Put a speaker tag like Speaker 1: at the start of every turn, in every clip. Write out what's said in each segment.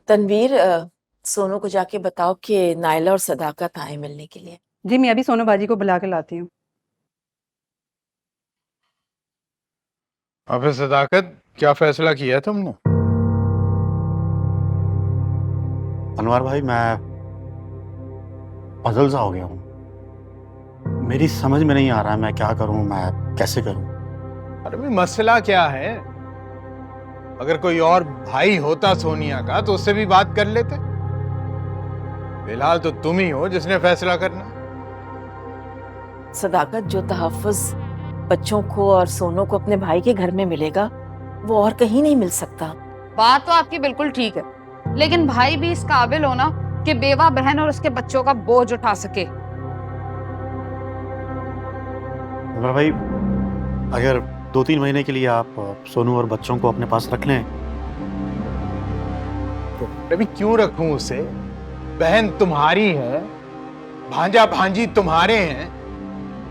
Speaker 1: तनवीर, सोनू को जाके बताओ कि नायला और सदाकत आए मिलने के लिए।
Speaker 2: जी मैं अभी सोनू बाजी को बुला के लाती हूँ।
Speaker 3: फिर सदाकत, क्या फैसला किया तुमने?
Speaker 4: अनवर भाई, मैं पजल सा हो गया हूँ। मेरी समझ में नहीं आ रहा है मैं क्या करूँ, मैं कैसे करूँ।
Speaker 3: अरे भाई, मसला क्या है? अगर कोई और भाई होता सोनिया का तो उससे भी बात कर लेते। फिलहाल तो तुम ही हो जिसने फैसला करना।
Speaker 1: सदाकत, जो तहफ्फुज बच्चों को और सोनू को अपने भाई के घर में मिलेगा वो और कहीं नहीं मिल सकता।
Speaker 5: बात तो आपकी बिल्कुल ठीक है, लेकिन भाई भी इस काबिल हो ना कि बेवा बहन और उसके बच्चों का बोझ उठा सके।
Speaker 4: अनवर भाई, अगर 2-3 महीने के लिए आप सोनू और बच्चों को अपने पास रख लें
Speaker 3: तो अभी क्यों रखूं उसे? बहन तुम्हारी है, भांजा भांजी तुम्हारे हैं,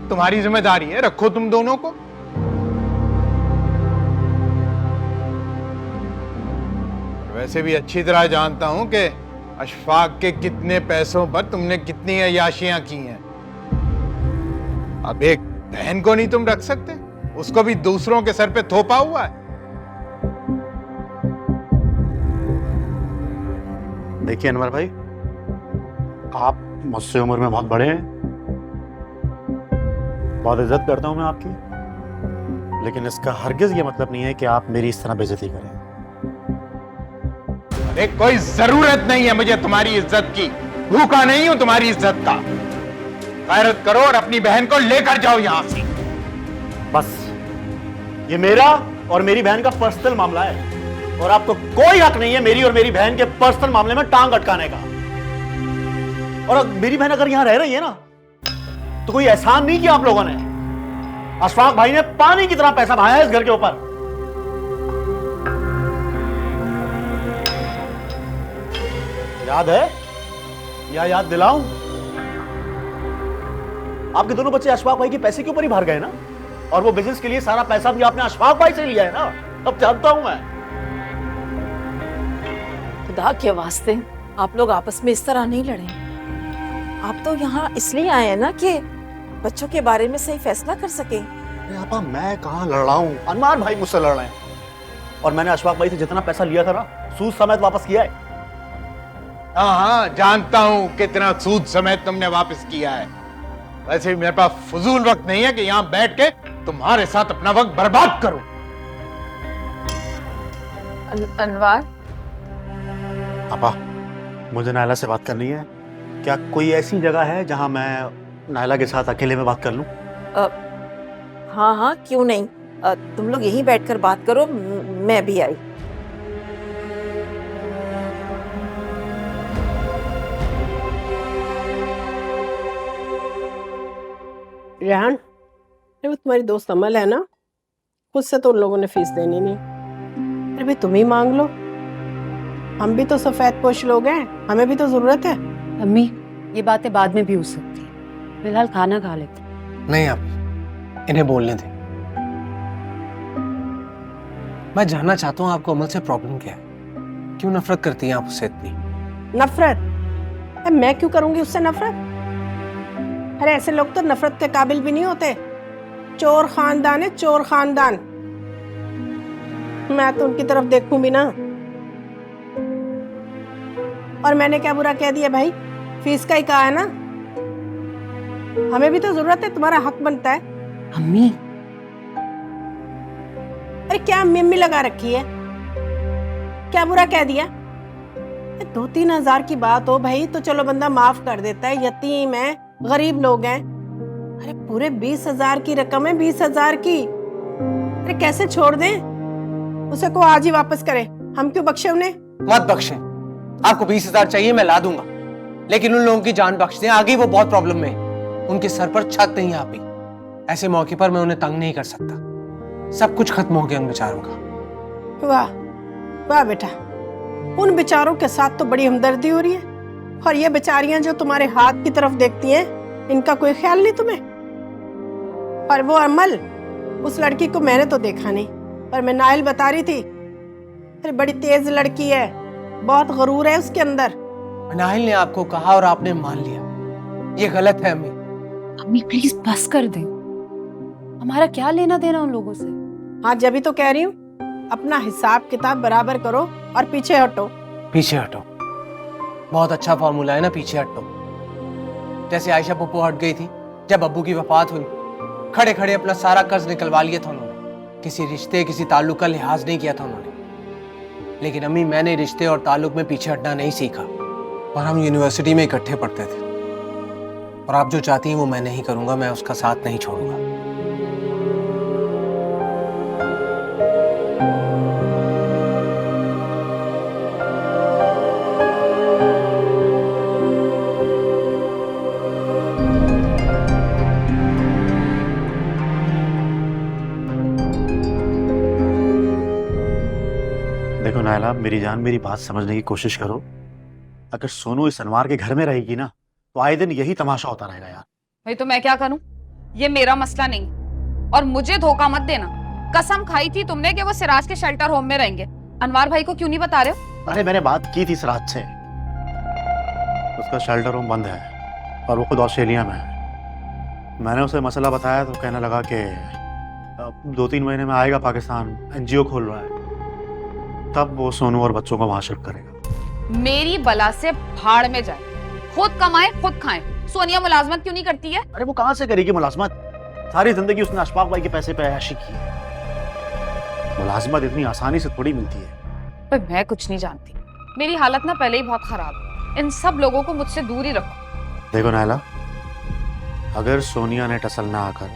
Speaker 3: तुम्हारी जिम्मेदारी है, रखो तुम दोनों को। वैसे भी अच्छी तरह जानता हूं कि अशफाक के कितने पैसों पर तुमने कितनी अय्याशियां की हैं। अब एक बहन को नहीं तुम रख सकते? उसको भी दूसरों के सर पे थोपा हुआ है।
Speaker 4: देखिए अनवर भाई, आप मुझसे उम्र में बहुत बड़े हैं, बहुत इज्जत करता हूं मैं आपकी, लेकिन इसका हरगिज ये मतलब नहीं है कि आप मेरी इस तरह बेइज्जती करें।
Speaker 3: अरे कोई जरूरत नहीं है मुझे तुम्हारी इज्जत की, भूखा नहीं हूं तुम्हारी इज्जत का। गैरत करो और अपनी बहन को लेकर जाओ यहां से।
Speaker 4: बस ये मेरा और मेरी बहन का पर्सनल मामला है और आपको कोई हक नहीं है मेरी और मेरी बहन के पर्सनल मामले में टांग अटकाने का। और मेरी बहन अगर यहां रह रही है ना तो कोई एहसान नहीं किया आप लोगों ने। अशफाक भाई ने पानी की तरह पैसा बहाया है इस घर के ऊपर। याद है या याद दिलाऊं? आपके दोनों बच्चे अशफाक भाई के पैसे के ऊपर ही बाहर गए ना, और वो बिजनेस के लिए सारा पैसा भी आपने अशफाक भाई से लिया है ना। अब जानता हूं मैं।
Speaker 1: खुदा के वास्ते आप लोग आपस में इस तरह नहीं लड़े। आप तो यहाँ इसलिए आए हैं ना कि बच्चों के बारे में सही फैसला कर सके।
Speaker 4: आपा, मैं कहां लड़ रहा हूं? अनवर भाई मुझसे लड़ रहे हैं, और मैंने अशफाक भाई से जितना पैसा लिया था ना सूद समेत वापस किया है।
Speaker 3: हाँ, जानता हूं कितना सूद समेत तुमने वापस किया है। वैसे भी मेरे पास फजूल वक्त नहीं है कि यहां बैठ के तुम्हारे साथ अपना वक्त बर्बाद करूं।
Speaker 1: अनवर,
Speaker 4: आपा, मुझे नायला से बात करनी है। क्या कोई ऐसी जगह है जहां मैं नायला के साथ अकेले में बात कर लूं?
Speaker 1: हाँ हाँ, क्यों नहीं। तुम लोग यहीं बैठकर बात करो, मैं भी आई।
Speaker 6: रेहान, अरे वो तुम्हारी दोस्त अमल है ना, खुद से तो उन लोगों ने फीस देनी नहीं। अरे भाई तुम ही मांग लो, हम भी तो सफेद पोश लोग हैं, हमें भी तो जरूरत है।
Speaker 2: अम्मी, ये बातें बाद में भी हो सकती है, फिलहाल खाना खा लेते।
Speaker 7: नहीं, आप इन्हें बोलने दें। मैं जानना चाहता हूँ आपको अमल से प्रॉब्लम क्या है, क्यों नफरत करती हैं आप उससे इतनी?
Speaker 6: नफरत? अरे मैं क्यों करूंगी उससे नफरत? अरे ऐसे लोग तो नफरत के काबिल भी नहीं होते। चोर खानदान है, चोर खानदान। मैं तो उनकी तरफ देखूं भी ना। और मैंने क्या बुरा कह दिया भाई? फीस का ही कहा है ना, हमें भी तो जरूरत है, तुम्हारा हक बनता है।
Speaker 2: अम्मी,
Speaker 6: अरे क्या अम्मी लगा रखी है? क्या बुरा कह दिया? 2-3 हजार की बात हो भाई तो चलो बंदा माफ कर देता है, यतीम है, गरीब लोग हैं। अरे पूरे 20,000 की रकम है, 20,000 की। अरे कैसे छोड़ दें उसे? को आज ही वापस करे, हम क्यों बख्शे उन्हें?
Speaker 7: मत बख्शें। आपको 20,000 चाहिए, मैं ला दूंगा, लेकिन उन लोगों की जान बख्श दें, आगे वो बहुत प्रॉब्लम में है, उनके सर पर छत नहीं आ पाई। ऐसे मौके पर मैं उन्हें तंग नहीं कर सकता। सब कुछ खत्म हो गया उन बेचारों का।
Speaker 6: वाह वाह बेटा, उन बेचारों के साथ तो बड़ी हमदर्दी हो रही है, और ये बेचारियां जो तुम्हारे हाथ की तरफ देखती हैं, इनका कोई ख्याल नहीं तुम्हें। और वो अमल, उस लड़की को मैंने तो देखा नहीं, पर मैं नाइल बता रही थी, अरे बड़ी तेज लड़की है, बहुत गरूर है उसके अंदर।
Speaker 7: नाहिल ने आपको कहा और आपने मान लिया, ये गलत है अम्मी।
Speaker 2: अम्मी प्लीज बस कर दे, हमारा क्या लेना देना उन लोगों से।
Speaker 6: हाँ, जब तो कह रही हूँ अपना हिसाब किताब बराबर करो और पीछे हटो।
Speaker 7: पीछे हटो, बहुत अच्छा फॉर्मूला है ना, पीछे हटो। जैसे आयशा पुप्पो हट गई थी जब अब्बू की वफात हुई, खड़े खड़े अपना सारा कर्ज निकलवा लिया था उन्होंने, किसी रिश्ते किसी ताल्लुक का लिहाज नहीं किया था उन्होंने। लेकिन अम्मी, मैंने रिश्ते और ताल्लुक में पीछे हटना नहीं सीखा, और हम यूनिवर्सिटी में इकट्ठे पढ़ते थे। और आप जो चाहती हैं वो मैं नहीं करूंगा, मैं उसका साथ नहीं छोड़ूंगा।
Speaker 4: देखो नायला, मेरी जान, मेरी बात समझने की कोशिश करो। अगर सोनू इस अनवार के घर में रहेगी ना, तो आए दिन यही तमाशा होता रहेगा यार।
Speaker 5: भाई तो मैं क्या करूं, ये मेरा मसला नहीं, और मुझे धोखा मत देना। कसम खाई थी तुमने कि वो सिराज के शेल्टर होम में रहेंगे, अनवार भाई को क्यों नहीं बता रहे हो?
Speaker 4: अरे मैंने बात की थी सिराज से, उसका शेल्टर होम बंद है और वो खुद ऑस्ट्रेलिया में है। मैंने उसे मसला बताया तो कहने लगा कि 2-3 महीने में आएगा पाकिस्तान, एनजीओ खोल रहा है, तब वो सोनू और बच्चों को वहां शिफ्ट करेगा।
Speaker 5: मेरी बला से भाड़ में जाए, खुद कमाए खुद खाएं। सोनिया मुलाजमत क्यों नहीं करती है?
Speaker 4: अरे वो कहां से करेगी मुलाजमत, सारी जिंदगी उसने अशफाक भाई के पैसे पे ऐशी की है। मुलाजमत इतनी आसानी से थोड़ी मिलती है।
Speaker 5: पर मैं कुछ नहीं जानती, मेरी हालत ना पहले ही बहुत खराब है। इन सब लोगों को मुझसे दूर ही रखो।
Speaker 4: देखो नायला, अगर सोनिया ने टसल ना आकर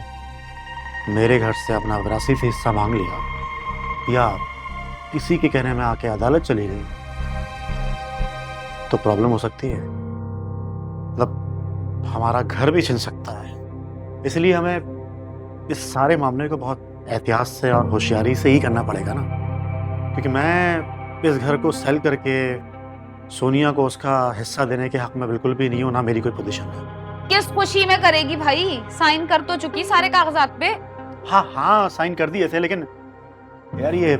Speaker 4: मेरे घर से अपना विरासती हिस्सा मांग लिया या किसी के कहने में आके अदालत चली गई, तो प्रॉब्लम हो सकती है। मतलब हमारा घर भी छिन सकता है। इसलिए हमें इस सारे मामले को बहुत एहतियात से और होशियारी से ही करना पड़ेगा ना, क्योंकि मैं इस घर को सेल करके सोनिया को उसका हिस्सा देने के हक में बिल्कुल भी नहीं हूं, ना मेरी कोई पोजीशन है।
Speaker 5: किस खुशी में करेगी भाई, साइन कर तो चुकी सारे कागजात पे।
Speaker 4: हाँ, साइन कर दिए थे, लेकिन यार ये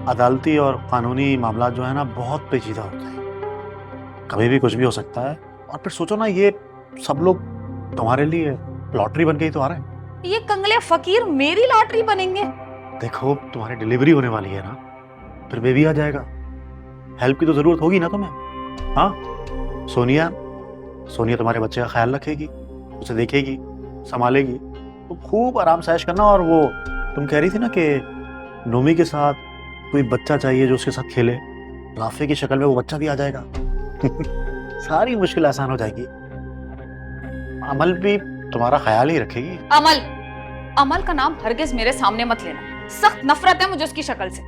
Speaker 4: अदालती और कानूनी मामला जो है ना, बहुत पेचीदा होता है, कभी भी कुछ भी हो सकता है। और फिर सोचो ना, ये सब लोग तुम्हारे लिए लॉटरी बन गई तो आ रहे हैं।
Speaker 5: ये कंगले फकीर मेरी लॉटरी बनेंगे?
Speaker 4: देखो, तुम्हारी डिलीवरी होने वाली है ना, फिर बेबी आ जाएगा, हेल्प की तो जरूरत होगी ना तुम्हें। हाँ, सोनिया तुम्हारे बच्चे का ख्याल रखेगी, उसे देखेगी, संभालेगी, तो खूब आराम से ऐश करना। और वो तुम कह रही थी ना कि नोमी के साथ कोई बच्चा चाहिए जो उसके साथ खेले, राफे की शक्ल में वो बच्चा भी आ जाएगा। सारी मुश्किल आसान हो जाएगी। अमल भी तुम्हारा ख्याल ही रखेगी।
Speaker 5: अमल का नाम हरगिज मेरे सामने मत लेना, सख्त नफरत है मुझे उसकी शक्ल से।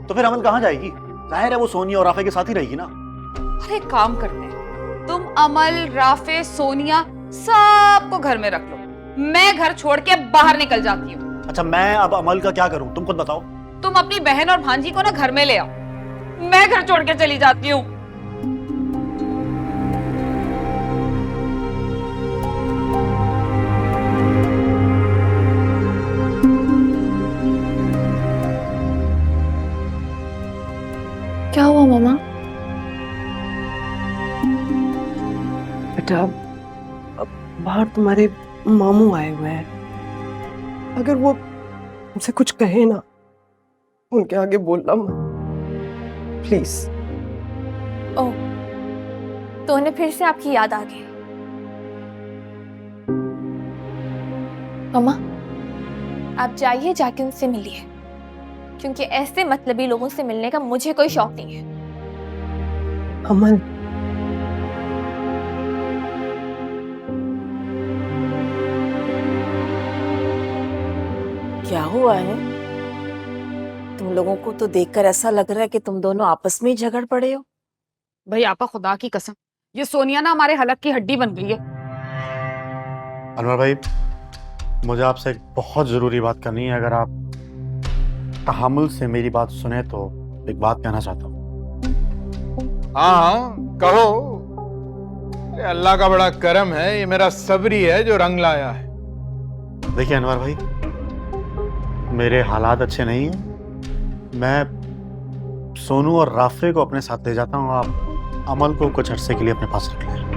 Speaker 4: तो फिर अमल कहाँ जाएगी? जाहिर है वो सोनिया और राफे के साथ ही रहेगी ना।
Speaker 5: अरे एक काम करते हैं, तुम अमल, राफे, सोनिया सबको घर में रख लो, मैं घर छोड़ के बाहर निकल जाती हूँ।
Speaker 4: अच्छा, मैं अब अमल का क्या करूं, तुम खुद बताओ।
Speaker 5: तुम अपनी बहन और भांजी को ना घर में ले आओ, मैं घर छोड़ के चली जाती हूँ।
Speaker 8: क्या हुआ मामा?
Speaker 6: बेटा, बाहर तुम्हारे मामू आए हुए हैं, अगर वो मुझसे कुछ कहे ना, उनके आगे बोलना मत प्लीज।
Speaker 8: ओह, तो उन्हें फिर से आपकी याद आ गई। मामा, आप जाइए, जाके उनसे मिलिए, क्योंकि ऐसे मतलबी लोगों से मिलने का मुझे कोई शौक नहीं है।
Speaker 6: अमल,
Speaker 1: क्या हुआ है? तुम लोगों को तो देखकर ऐसा लग रहा है कि तुम दोनों आपस में ही झगड़ पड़े हो।
Speaker 5: भाई आपा, खुदा की कसम, ये सोनिया ना हमारे हलक की हड्डी बन गई है।
Speaker 4: अनवर भाई, मुझे आपसे एक बहुत जरूरी बात करनी है। अगर आप तहम्मुल से मेरी बात सुने तो एक बात कहना चाहता हूँ।
Speaker 3: हाँ, कहो। अरे अल्लाह का बड़ा करम है, ये मेरा सबरी है जो रंग लाया है।
Speaker 4: देखिए अनवर भाई, मेरे हालात अच्छे नहीं हैं। मैं सोनू और राफे को अपने साथ ले जाता हूँ, आप अमल को कुछ अरसे के लिए अपने पास रख ले।